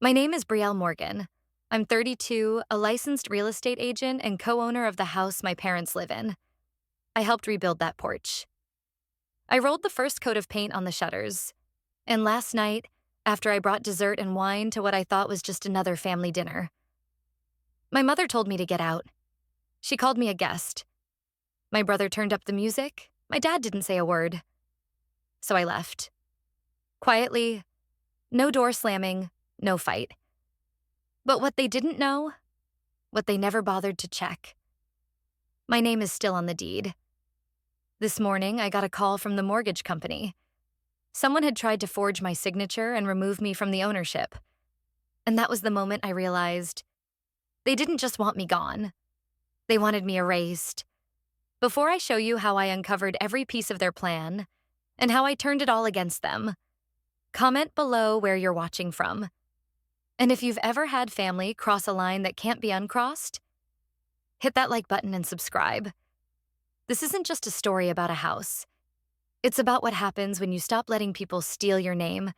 My name is Brielle Morgan. I'm 32, a licensed real estate agent and co-owner of the house my parents live in. I helped rebuild that porch. I rolled the first coat of paint on the shutters. And last night, after I brought dessert and wine to what I thought was just another family dinner, my mother told me to get out. She called me a guest. My brother turned up the music. My dad didn't say a word. So I left. Quietly, no door slamming, no fight. But what they didn't know, what they never bothered to check, my name is still on the deed. This morning, I got a call from the mortgage company. Someone had tried to forge my signature and remove me from the ownership. And that was the moment I realized they didn't just want me gone. They wanted me erased. Before I show you how I uncovered every piece of their plan and how I turned it all against them, comment below where you're watching from. And if you've ever had family cross a line that can't be uncrossed, hit that like button and subscribe. This isn't just a story about a house. It's about what happens when you stop letting people steal your name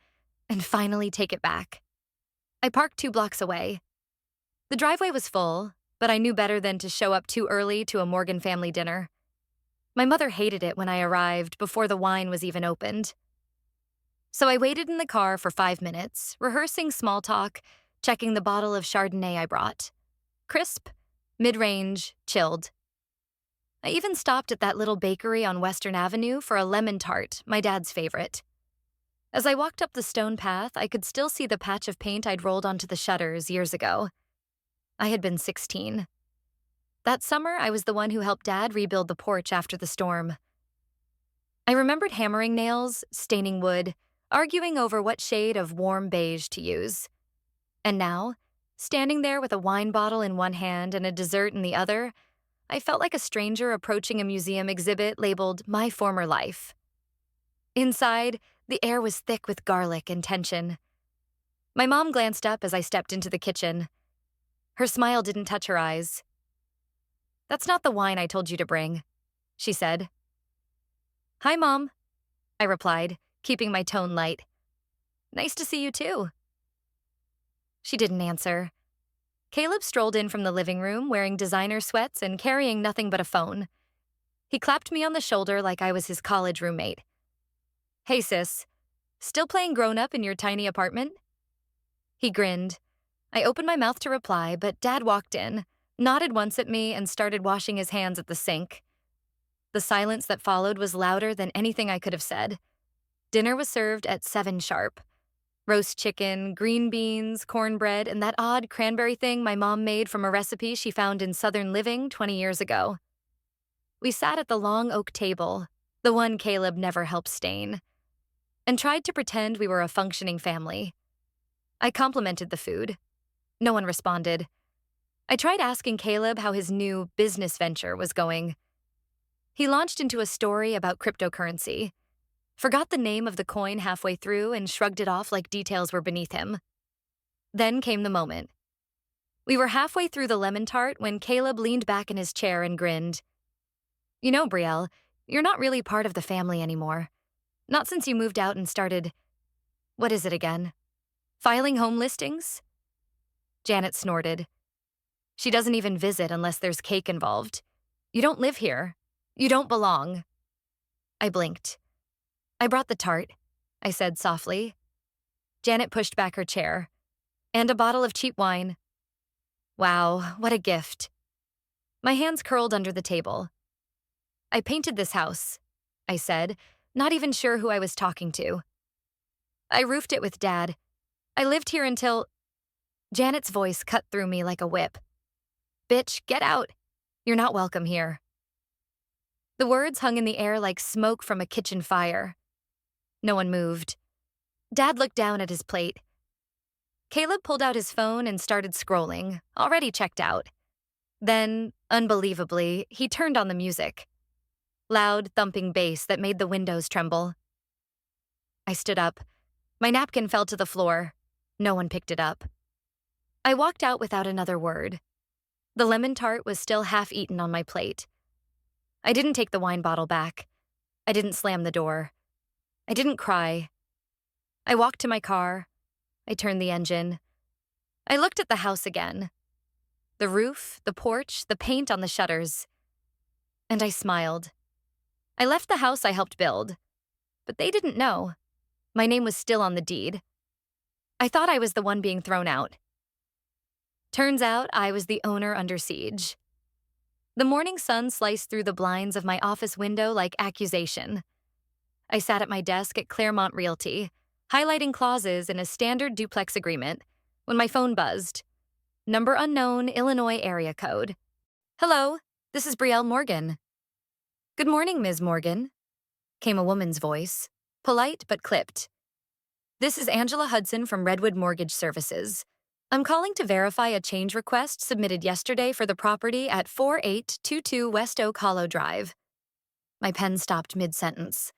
and finally take it back. I parked 2 blocks away. The driveway was full, but I knew better than to show up too early to a Morgan family dinner. My mother hated it when I arrived before the wine was even opened. So I waited in the car for 5 minutes, rehearsing small talk, checking the bottle of Chardonnay I brought. Crisp, mid-range, chilled. I even stopped at that little bakery on Western Avenue for a lemon tart, my dad's favorite. As I walked up the stone path, I could still see the patch of paint I'd rolled onto the shutters years ago. I had been 16. That summer, I was the one who helped Dad rebuild the porch after the storm. I remembered hammering nails, staining wood, arguing over what shade of warm beige to use. And now, standing there with a wine bottle in one hand and a dessert in the other, I felt like a stranger approaching a museum exhibit labeled My Former Life. Inside, the air was thick with garlic and tension. My mom glanced up as I stepped into the kitchen. Her smile didn't touch her eyes. "That's not the wine I told you to bring," she said. "Hi, Mom," I replied, keeping my tone light. "Nice to see you too." She didn't answer. Caleb strolled in from the living room wearing designer sweats and carrying nothing but a phone. He clapped me on the shoulder like I was his college roommate. "Hey, sis, still playing grown-up in your tiny apartment?" He grinned. I opened my mouth to reply, but Dad walked in, nodded once at me, and started washing his hands at the sink. The silence that followed was louder than anything I could have said. Dinner was served at 7 sharp. Roast chicken, green beans, cornbread, and that odd cranberry thing my mom made from a recipe she found in Southern Living 20 years ago. We sat at the long oak table, the one Caleb never helped stain, and tried to pretend we were a functioning family. I complimented the food. No one responded. I tried asking Caleb how his new business venture was going. He launched into a story about cryptocurrency, forgot the name of the coin halfway through, and shrugged it off like details were beneath him. Then came the moment. We were halfway through the lemon tart when Caleb leaned back in his chair and grinned. "You know, Brielle, you're not really part of the family anymore. Not since you moved out and started, what is it again? Filing home listings?" Janet snorted. "She doesn't even visit unless there's cake involved. You don't live here. You don't belong." I blinked. "I brought the tart," I said softly. Janet pushed back her chair. "And a bottle of cheap wine." Wow, what a gift. My hands curled under the table. "I painted this house," I said, not even sure who I was talking to. "I roofed it with Dad. I lived here until—" Janet's voice cut through me like a whip. "Bitch, get out. You're not welcome here." The words hung in the air like smoke from a kitchen fire. No one moved. Dad looked down at his plate. Caleb pulled out his phone and started scrolling, already checked out. Then, unbelievably, he turned on the music. Loud, thumping bass that made the windows tremble. I stood up. My napkin fell to the floor. No one picked it up. I walked out without another word. The lemon tart was still half eaten on my plate. I didn't take the wine bottle back. I didn't slam the door. I didn't cry. I walked to my car. I turned the engine. I looked at the house again. The roof, the porch, the paint on the shutters. And I smiled. I left the house I helped build. But they didn't know. My name was still on the deed. I thought I was the one being thrown out. Turns out I was the owner under siege. The morning sun sliced through the blinds of my office window like accusation. I sat at my desk at Claremont Realty, highlighting clauses in a standard duplex agreement, when my phone buzzed. Number unknown, Illinois area code. Hello, this is Brielle Morgan. Good morning, Ms. Morgan, came a woman's voice, polite but clipped. This is Angela Hudson from Redwood Mortgage Services. I'm calling to verify a change request submitted yesterday for the property at 4822 West Oak Hollow Drive. My pen stopped mid-sentence.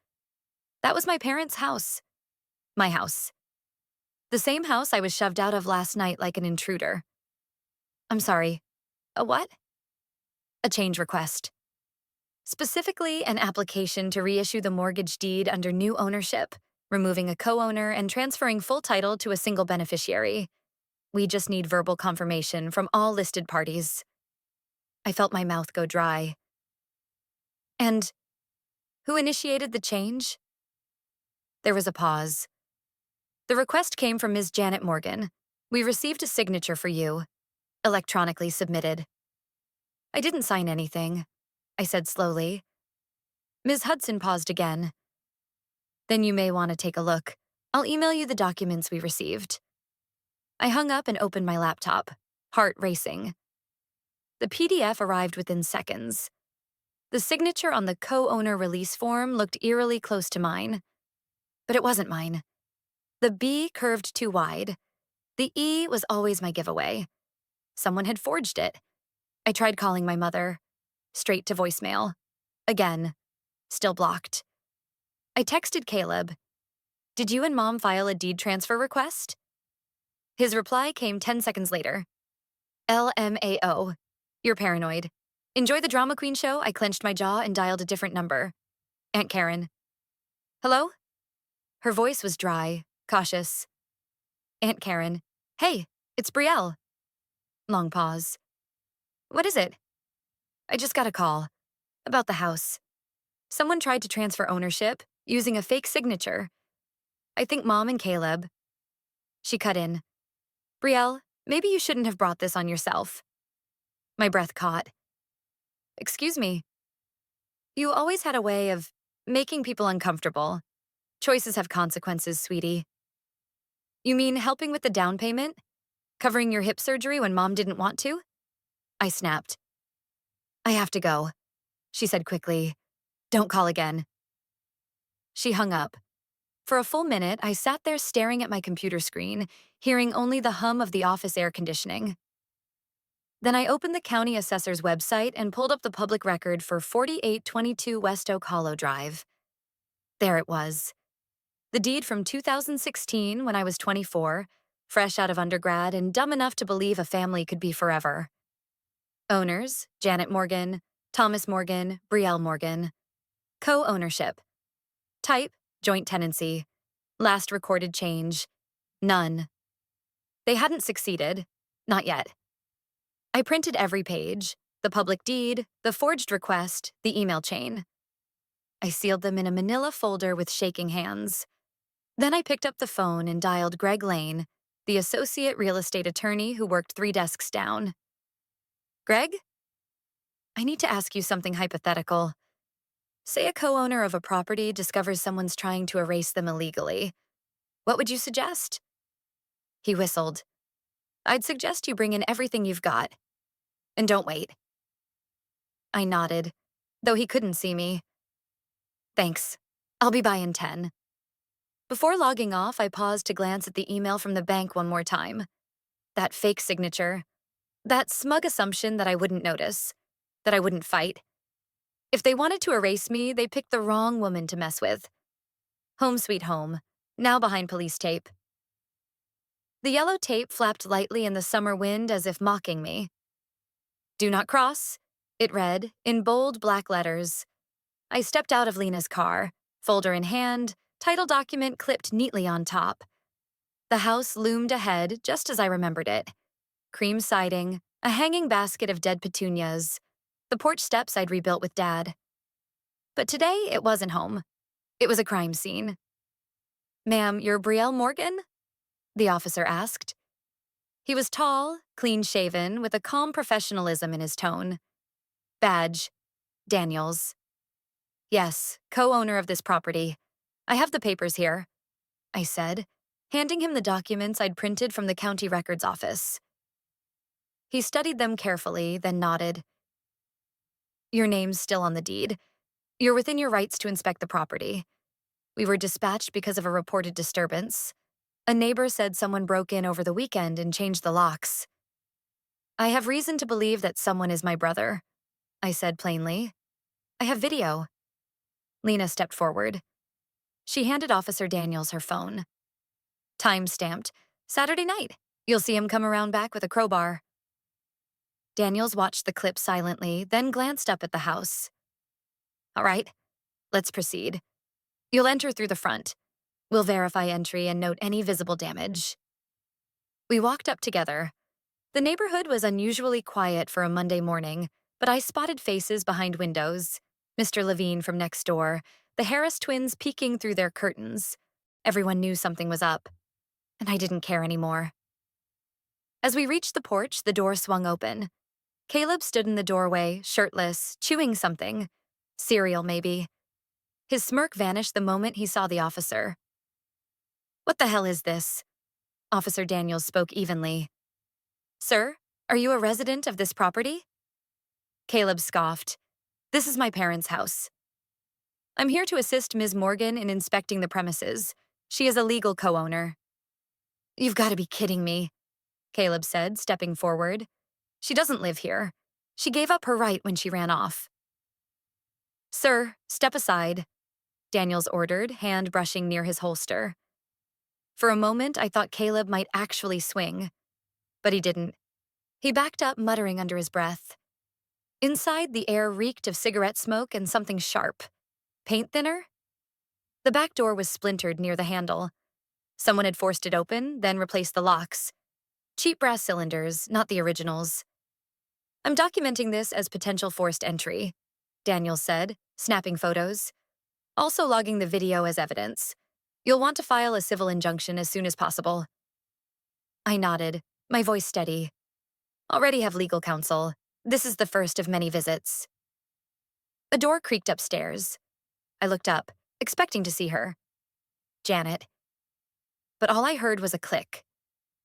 That was my parents' house. My house. The same house I was shoved out of last night like an intruder. I'm sorry. A what? A change request. Specifically, an application to reissue the mortgage deed under new ownership, removing a co-owner and transferring full title to a single beneficiary. We just need verbal confirmation from all listed parties. I felt my mouth go dry. And who initiated the change? There was a pause. The request came from Ms. Janet Morgan. We received a signature for you, electronically submitted. I didn't sign anything, I said slowly. Ms. Hudson paused again. Then you may want to take a look. I'll email you the documents we received. I hung up and opened my laptop, heart racing. The PDF arrived within seconds. The signature on the co-owner release form looked eerily close to mine. But it wasn't mine. The B curved too wide. The E was always my giveaway. Someone had forged it. I tried calling my mother. Straight to voicemail. Again. Still blocked. I texted Caleb. Did you and Mom file a deed transfer request? His reply came 10 seconds later. LMAO. You're paranoid. Enjoy the drama queen show? I clenched my jaw and dialed a different number. Aunt Karen. Hello? Her voice was dry, cautious. Aunt Karen. Hey, it's Brielle. Long pause. What is it? I just got a call. About the house. Someone tried to transfer ownership using a fake signature. I think Mom and Caleb. She cut in. Brielle, maybe you shouldn't have brought this on yourself. My breath caught. Excuse me. You always had a way of making people uncomfortable. Choices have consequences, sweetie. You mean helping with the down payment? Covering your hip surgery when Mom didn't want to? I snapped. I have to go, she said quickly. Don't call again. She hung up. For a full minute, I sat there staring at my computer screen, hearing only the hum of the office air conditioning. Then I opened the county assessor's website and pulled up the public record for 4822 West Oak Hollow Drive. There it was. The deed from 2016 when I was 24, fresh out of undergrad and dumb enough to believe a family could be forever. Owners, Janet Morgan, Thomas Morgan, Brielle Morgan. Co-ownership. Type, joint tenancy. Last recorded change, none. They hadn't succeeded, not yet. I printed every page, the public deed, the forged request, the email chain. I sealed them in a manila folder with shaking hands. Then I picked up the phone and dialed Greg Lane, the associate real estate attorney who worked 3 desks down. Greg? I need to ask you something hypothetical. Say a co-owner of a property discovers someone's trying to erase them illegally. What would you suggest? He whistled. I'd suggest you bring in everything you've got. And don't wait. I nodded, though he couldn't see me. Thanks. I'll be by in 10. Before logging off, I paused to glance at the email from the bank one more time. That fake signature. That smug assumption that I wouldn't notice. That I wouldn't fight. If they wanted to erase me, they picked the wrong woman to mess with. Home sweet home, now behind police tape. The yellow tape flapped lightly in the summer wind as if mocking me. Do not cross, it read, in bold black letters. I stepped out of Lena's car, folder in hand, title document clipped neatly on top. The house loomed ahead just as I remembered it. Cream siding, a hanging basket of dead petunias, the porch steps I'd rebuilt with Dad. But today, it wasn't home. It was a crime scene. "Ma'am, you're Brielle Morgan?" the officer asked. He was tall, clean-shaven, with a calm professionalism in his tone. "Badge, Daniels." "Yes, co-owner of this property. I have the papers here," I said, handing him the documents I'd printed from the county records office. He studied them carefully, then nodded. "Your name's still on the deed. You're within your rights to inspect the property. We were dispatched because of a reported disturbance. A neighbor said someone broke in over the weekend and changed the locks. I have reason to believe that someone is my brother," I said plainly. "I have video." Lena stepped forward. She handed Officer Daniels her phone. "Time-stamped. Saturday night. You'll see him come around back with a crowbar." Daniels watched the clip silently, then glanced up at the house. "All right, let's proceed. You'll enter through the front. We'll verify entry and note any visible damage." We walked up together. The neighborhood was unusually quiet for a Monday morning, but I spotted faces behind windows. Mr. Levine from next door, the Harris twins peeking through their curtains. Everyone knew something was up, and I didn't care anymore. As we reached the porch, the door swung open. Caleb stood in the doorway, shirtless, chewing something. Cereal, maybe. His smirk vanished the moment he saw the officer. "What the hell is this?" Officer Daniels spoke evenly. "Sir, are you a resident of this property?" Caleb scoffed. "This is my parents' house. I'm here to assist Ms. Morgan in inspecting the premises. She is a legal co-owner." "You've got to be kidding me," Caleb said, stepping forward. "She doesn't live here. She gave up her right when she ran off." "Sir, step aside," Daniels ordered, hand brushing near his holster. For a moment, I thought Caleb might actually swing, but he didn't. He backed up, muttering under his breath. Inside, the air reeked of cigarette smoke and something sharp. Paint thinner? The back door was splintered near the handle. Someone had forced it open, then replaced the locks. Cheap brass cylinders, not the originals. "I'm documenting this as potential forced entry," Daniels said, snapping photos. "Also logging the video as evidence. You'll want to file a civil injunction as soon as possible." I nodded, my voice steady. "Already have legal counsel. This is the first of many visits." A door creaked upstairs. I looked up, expecting to see her. Janet. But all I heard was a click,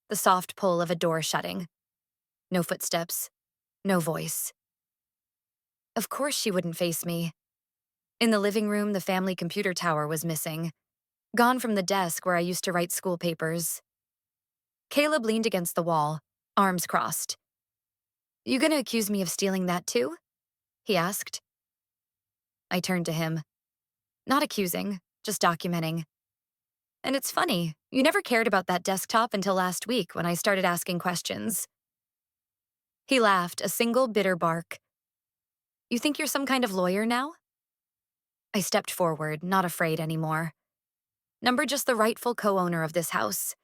the soft pull of a door shutting. No footsteps, no voice. Of course she wouldn't face me. In the living room, the family computer tower was missing, gone from the desk where I used to write school papers. Caleb leaned against the wall, arms crossed. "You gonna accuse me of stealing that too?" he asked. I turned to him. "Not accusing, just documenting. And it's funny, you never cared about that desktop until last week when I started asking questions." He laughed, a single bitter bark. "You think you're some kind of lawyer now?" I stepped forward, not afraid anymore. Number just the rightful co-owner of this house,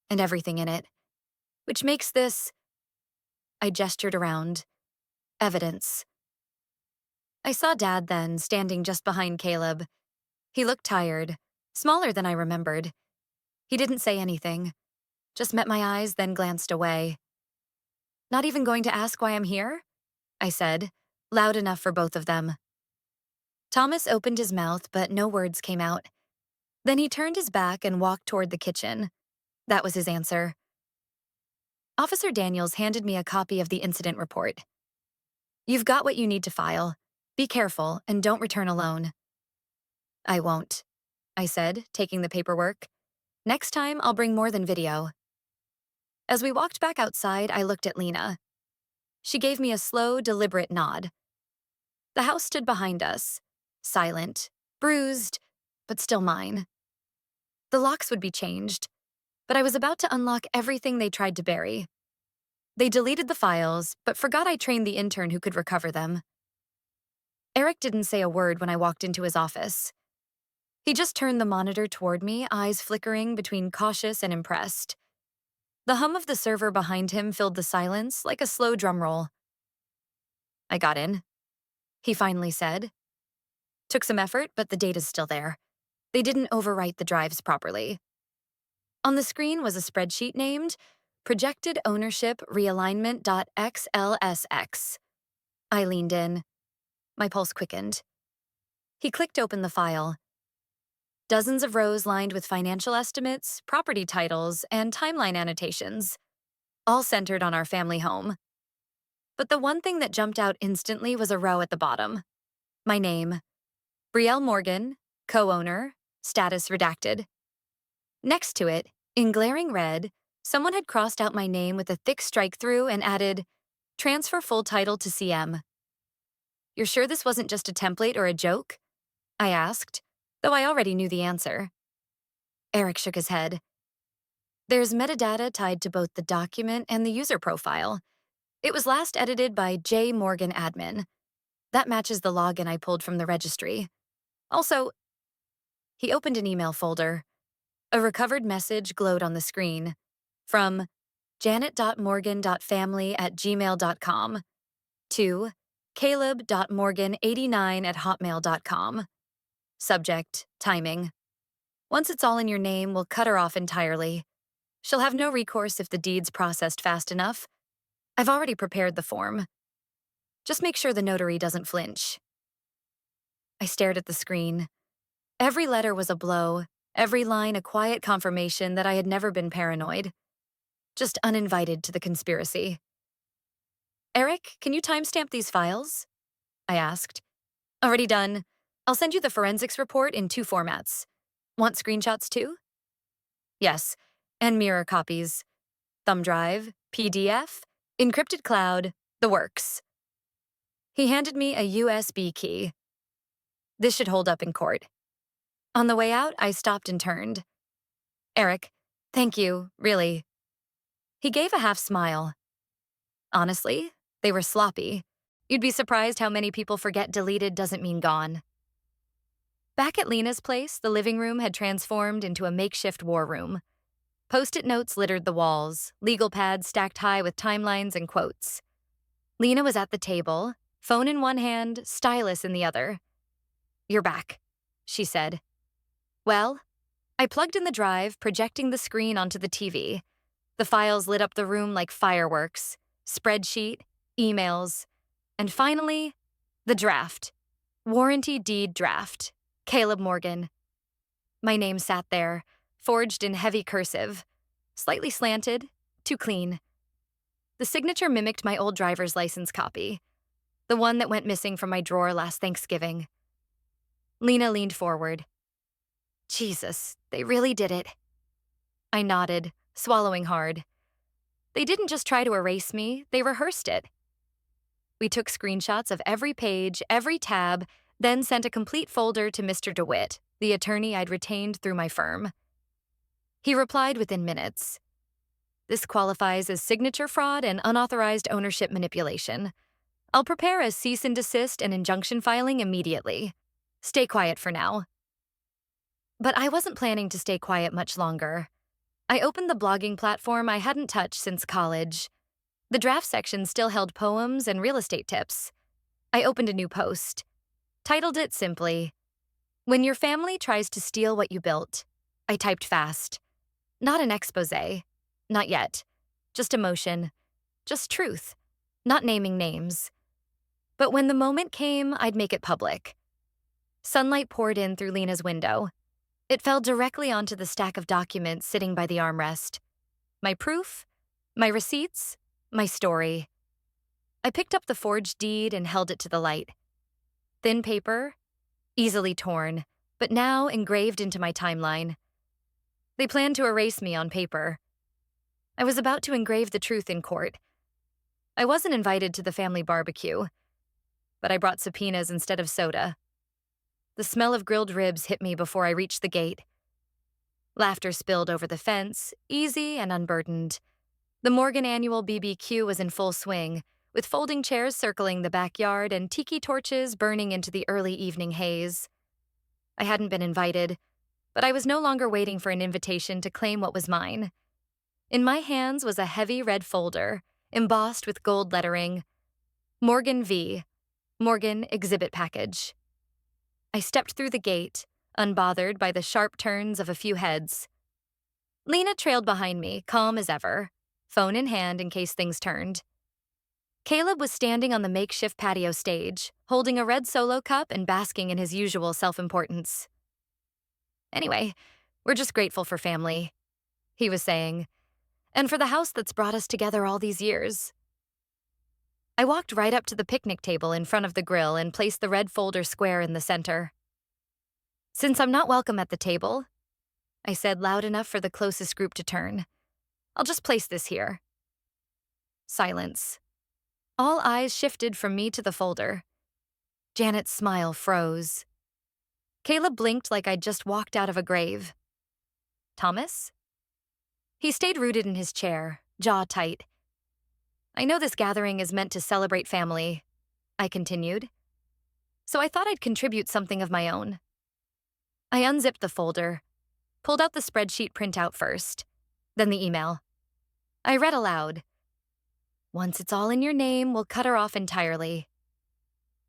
and everything in it. Which makes this, I gestured around, evidence. I saw Dad then, standing just behind Caleb. He looked tired, smaller than I remembered. He didn't say anything, just met my eyes, then glanced away. "Not even going to ask why I'm here?" I said, loud enough for both of them. Thomas opened his mouth, but no words came out. Then he turned his back and walked toward the kitchen. That was his answer. Officer Daniels handed me a copy of the incident report. "You've got what you need to file. Be careful and don't return alone." "I won't," I said, taking the paperwork. "Next time, I'll bring more than video." As we walked back outside, I looked at Lena. She gave me a slow, deliberate nod. The house stood behind us, silent, bruised, but still mine. The locks would be changed, but I was about to unlock everything they tried to bury. They deleted the files, but forgot I trained the intern who could recover them. Eric didn't say a word when I walked into his office. He just turned the monitor toward me, eyes flickering between cautious and impressed. The hum of the server behind him filled the silence like a slow drum roll. "I got in," he finally said. "Took some effort, but the data's still there. They didn't overwrite the drives properly." On the screen was a spreadsheet named Projected Ownership Realignment.xlsx. I leaned in. My pulse quickened. He clicked open the file. Dozens of rows lined with financial estimates, property titles, and timeline annotations, all centered on our family home. But the one thing that jumped out instantly was a row at the bottom. My name, Brielle Morgan, co-owner, status redacted. Next to it, in glaring red, someone had crossed out my name with a thick strike-through and added, "Transfer full title to CM." "You're sure this wasn't just a template or a joke?" I asked, though I already knew the answer. Eric shook his head. "There's metadata tied to both the document and the user profile. It was last edited by J. Morgan admin. That matches the login I pulled from the registry. Also," he opened an email folder. A recovered message glowed on the screen. From janet.morgan.family@gmail.com to caleb.morgan89@hotmail.com. Subject, timing. "Once it's all in your name, we'll cut her off entirely. She'll have no recourse if the deed's processed fast enough. I've already prepared the form. Just make sure the notary doesn't flinch." I stared at the screen. Every letter was a blow, every line a quiet confirmation that I had never been paranoid. Just uninvited to the conspiracy. "Eric, can you timestamp these files?" I asked. "Already done. I'll send you the forensics report in 2 formats. Want screenshots too?" "Yes, and mirror copies. Thumb drive, PDF, encrypted cloud, the works." He handed me a USB key. "This should hold up in court." On the way out, I stopped and turned. "Eric, thank you, really." He gave a half smile. "Honestly, they were sloppy. You'd be surprised how many people forget deleted doesn't mean gone." Back at Lena's place, the living room had transformed into a makeshift war room. Post-it notes littered the walls, legal pads stacked high with timelines and quotes. Lena was at the table, phone in one hand, stylus in the other. "You're back," she said. "Well?" I plugged in the drive, projecting the screen onto the TV. The files lit up the room like fireworks. Spreadsheet, emails, and finally, the draft. Warranty deed draft. Caleb Morgan. My name sat there, forged in heavy cursive. Slightly slanted, too clean. The signature mimicked my old driver's license copy, the one that went missing from my drawer last Thanksgiving. Lena leaned forward. "Jesus, they really did it." I nodded, swallowing hard. They didn't just try to erase me, they rehearsed it. We took screenshots of every page, every tab, then sent a complete folder to Mr. DeWitt, the attorney I'd retained through my firm. He replied within minutes. "This qualifies as signature fraud and unauthorized ownership manipulation. I'll prepare a cease and desist and injunction filing immediately. Stay quiet for now." But I wasn't planning to stay quiet much longer. I opened the blogging platform I hadn't touched since college. The draft section still held poems and real estate tips. I opened a new post. Titled it simply, "When Your Family Tries to Steal What You Built." I typed fast. Not an exposé. Not yet. Just emotion. Just truth. Not naming names. But when the moment came, I'd make it public. Sunlight poured in through Lena's window. It fell directly onto the stack of documents sitting by the armrest. My proof, my receipts, my story. I picked up the forged deed and held it to the light. Thin paper, easily torn, but now engraved into my timeline. They planned to erase me on paper. I was about to engrave the truth in court. I wasn't invited to the family barbecue, but I brought subpoenas instead of soda. The smell of grilled ribs hit me before I reached the gate. Laughter spilled over the fence, easy and unburdened. The Morgan annual BBQ was in full swing, with folding chairs circling the backyard and tiki torches burning into the early evening haze. I hadn't been invited, but I was no longer waiting for an invitation to claim what was mine. In my hands was a heavy red folder, embossed with gold lettering, Morgan V. Morgan Exhibit Package. I stepped through the gate, unbothered by the sharp turns of a few heads. Lena trailed behind me, calm as ever, phone in hand in case things turned. Caleb was standing on the makeshift patio stage, holding a red Solo cup and basking in his usual self-importance. "Anyway, we're just grateful for family," he was saying, "and for the house that's brought us together all these years." I walked right up to the picnic table in front of the grill and placed the red folder square in the center. "Since I'm not welcome at the table," I said loud enough for the closest group to turn, "I'll just place this here." Silence. All eyes shifted from me to the folder. Janet's smile froze. Caleb blinked like I'd just walked out of a grave. "Thomas?" He stayed rooted in his chair, jaw tight. "I know this gathering is meant to celebrate family," I continued, "so I thought I'd contribute something of my own." I unzipped the folder, pulled out the spreadsheet printout first, then the email. I read aloud, "Once it's all in your name, we'll cut her off entirely."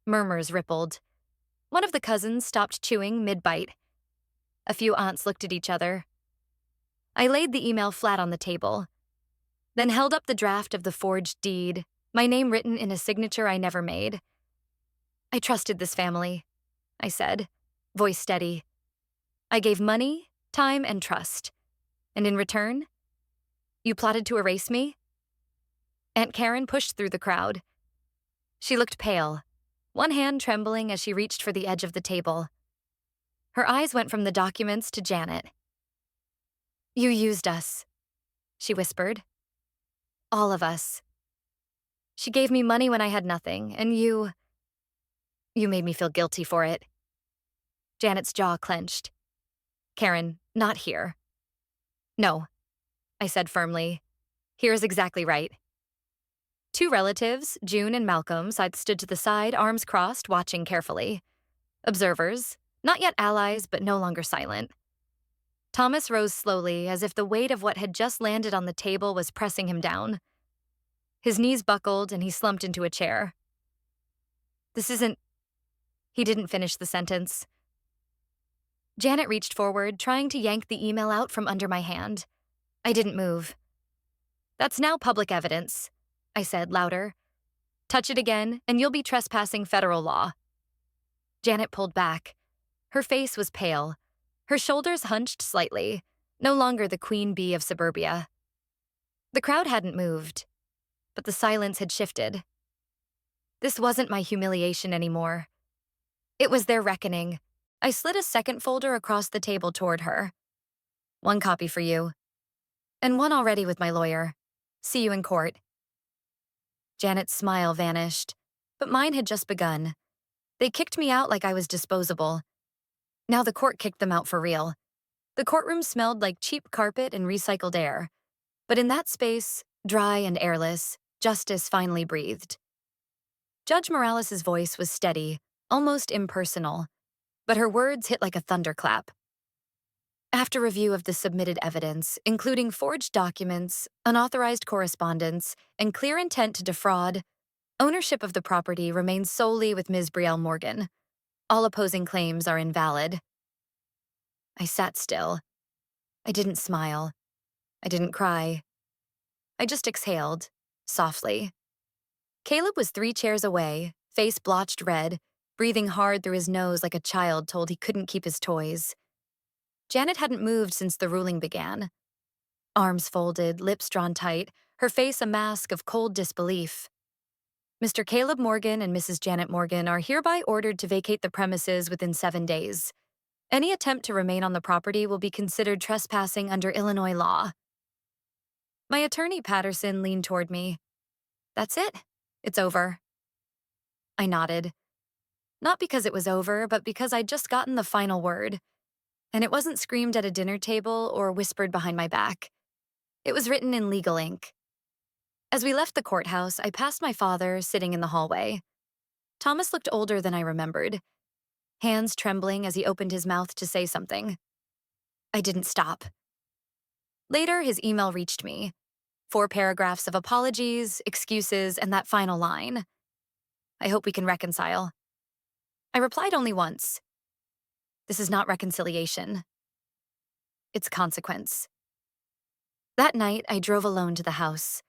Murmurs rippled. One of the cousins stopped chewing mid-bite. A few aunts looked at each other. I laid the email flat on the table, then held up the draft of the forged deed, my name written in a signature I never made. "I trusted this family," I said, voice steady. "I gave money, time, and trust. And in return, you plotted to erase me?" Aunt Karen pushed through the crowd. She looked pale, one hand trembling as she reached for the edge of the table. Her eyes went from the documents to Janet. "You used us," she whispered. "All of us. She gave me money when I had nothing, and you made me feel guilty for it." Janet's jaw clenched. "Karen, not here." "No," I said firmly. "Here's exactly right." Two relatives, June and Malcolm, stood to the side, arms crossed, watching carefully. Observers, not yet allies, but no longer silent. Thomas rose slowly, as if the weight of what had just landed on the table was pressing him down. His knees buckled, and he slumped into a chair. "This isn't—" He didn't finish the sentence. Janet reached forward, trying to yank the email out from under my hand. I didn't move. "That's now public evidence," I said louder. "Touch it again, and you'll be trespassing federal law." Janet pulled back. Her face was pale. Her shoulders hunched slightly, no longer the queen bee of suburbia. The crowd hadn't moved, but the silence had shifted. This wasn't my humiliation anymore. It was their reckoning. I slid a second folder across the table toward her. "One copy for you. And one already with my lawyer. See you in court." Janet's smile vanished, but mine had just begun. They kicked me out like I was disposable. Now the court kicked them out for real. The courtroom smelled like cheap carpet and recycled air. But in that space, dry and airless, justice finally breathed. Judge Morales' voice was steady, almost impersonal, but her words hit like a thunderclap. "After review of the submitted evidence, including forged documents, unauthorized correspondence, and clear intent to defraud, ownership of the property remains solely with Ms. Brielle Morgan. All opposing claims are invalid." I sat still. I didn't smile. I didn't cry. I just exhaled, softly. Caleb was 3 chairs away, face blotched red, breathing hard through his nose like a child told he couldn't keep his toys. Janet hadn't moved since the ruling began. Arms folded, lips drawn tight, her face a mask of cold disbelief. "Mr. Caleb Morgan and Mrs. Janet Morgan are hereby ordered to vacate the premises within 7 days. Any attempt to remain on the property will be considered trespassing under Illinois law." My attorney, Patterson, leaned toward me. "That's it. It's over." I nodded. Not because it was over, but because I'd just gotten the final word. And it wasn't screamed at a dinner table or whispered behind my back. It was written in legal ink. As we left the courthouse, I passed my father, sitting in the hallway. Thomas looked older than I remembered. hands trembling as he opened his mouth to say something. I didn't stop. Later, his email reached me. 4 paragraphs of apologies, excuses, and that final line. I hope we can reconcile. I replied only once. This is not reconciliation. It's consequence. That night, I drove alone to the house.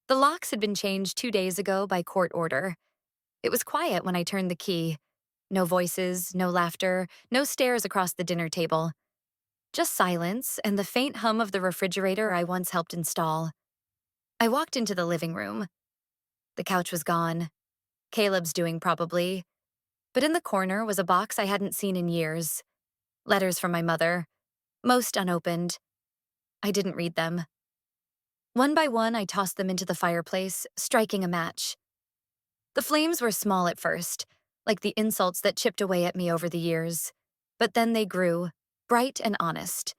The locks had been changed 2 days ago by court order. It was quiet when I turned the key. No voices, no laughter, no stares across the dinner table. Just silence and the faint hum of the refrigerator I once helped install. I walked into the living room. The couch was gone. Caleb's doing probably. But in the corner was a box I hadn't seen in years. Letters from my mother. Most unopened. I didn't read them. One by one, I tossed them into the fireplace, striking a match. The flames were small at first, like the insults that chipped away at me over the years. But then they grew, bright and honest.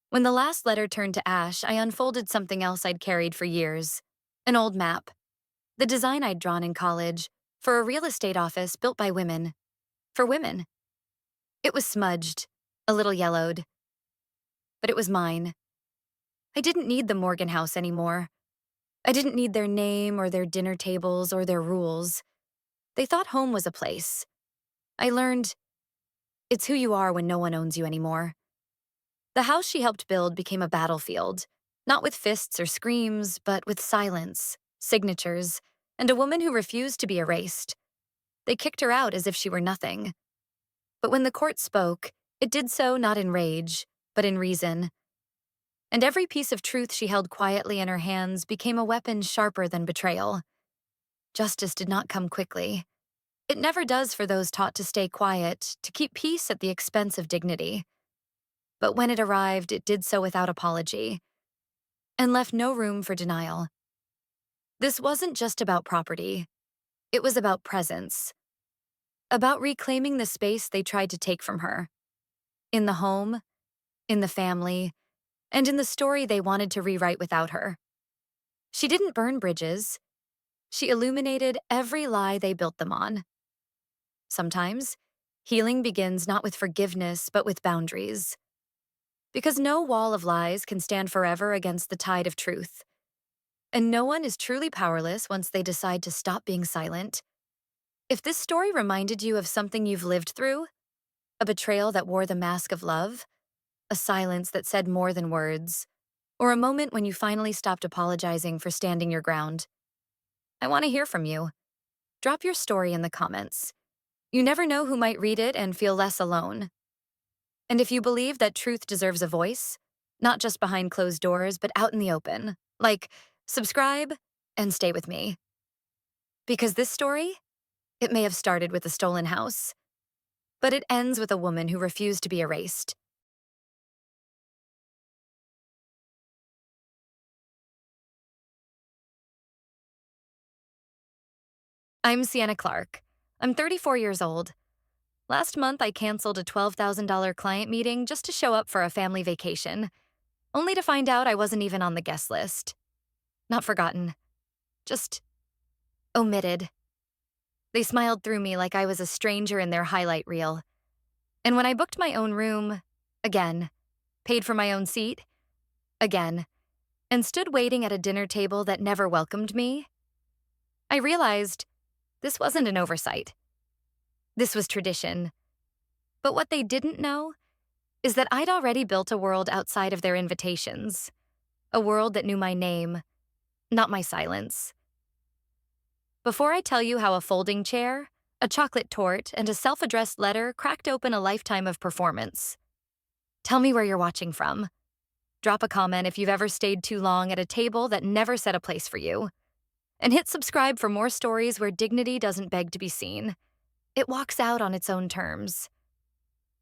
When the last letter turned to ash, I unfolded something else I'd carried for years. An old map. The design I'd drawn in college, for a real estate office built by women. For women. It was smudged, a little yellowed. But it was mine. I didn't need the Morgan house anymore. I didn't need their name or their dinner tables or their rules. They thought home was a place. I learned it's who you are when no one owns you anymore. The house she helped build became a battlefield, not with fists or screams, but with silence, signatures, and a woman who refused to be erased. They kicked her out as if she were nothing. But when the court spoke, it did so not in rage, but in reason. And every piece of truth she held quietly in her hands became a weapon sharper than betrayal. Justice did not come quickly. It never does for those taught to stay quiet, to keep peace at the expense of dignity. But when it arrived, it did so without apology, and left no room for denial. This wasn't just about property. It was about presence. About reclaiming the space they tried to take from her. In the home, in the family, and in the story they wanted to rewrite without her. She didn't burn bridges. She illuminated every lie they built them on. Sometimes, healing begins not with forgiveness, but with boundaries. Because no wall of lies can stand forever against the tide of truth. And no one is truly powerless once they decide to stop being silent. If this story reminded you of something you've lived through, a betrayal that wore the mask of love, a silence that said more than words, or a moment when you finally stopped apologizing for standing your ground, I want to hear from you. Drop your story in the comments. You never know who might read it and feel less alone. And if you believe that truth deserves a voice, not just behind closed doors, but out in the open, subscribe and stay with me. Because this story, it may have started with a stolen house, but it ends with a woman who refused to be erased. I'm Sienna Clark. I'm 34 years old. Last month, I canceled a $12,000 client meeting just to show up for a family vacation, only to find out I wasn't even on the guest list. Not forgotten. Just omitted. They smiled through me like I was a stranger in their highlight reel. And when I booked my own room, again, paid for my own seat, again, and stood waiting at a dinner table that never welcomed me, I realized this wasn't an oversight. This was tradition. But what they didn't know is that I'd already built a world outside of their invitations, a world that knew my name, not my silence. Before I tell you how a folding chair, a chocolate torte, and a self-addressed letter cracked open a lifetime of performance, tell me where you're watching from. Drop a comment if you've ever stayed too long at a table that never set a place for you. And hit subscribe for more stories where dignity doesn't beg to be seen. It walks out on its own terms.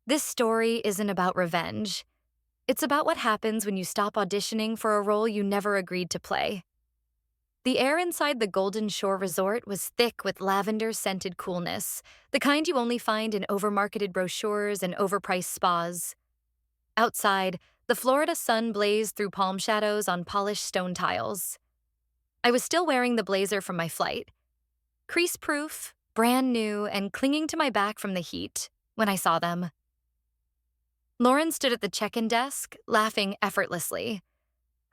This story isn't about revenge. It's about what happens when you stop auditioning for a role you never agreed to play. The air inside the Golden Shore Resort was thick with lavender-scented coolness, the kind you only find in overmarketed brochures and overpriced spas. Outside, the Florida sun blazed through palm shadows on polished stone tiles. I was still wearing the blazer from my flight. Crease-proof, brand new, and clinging to my back from the heat, when I saw them. Lauren stood at the check-in desk, laughing effortlessly.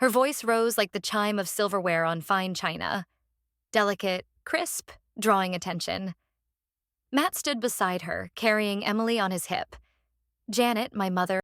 Her voice rose like the chime of silverware on fine china. Delicate, crisp, drawing attention. Matt stood beside her, carrying Emily on his hip. Janet, my mother,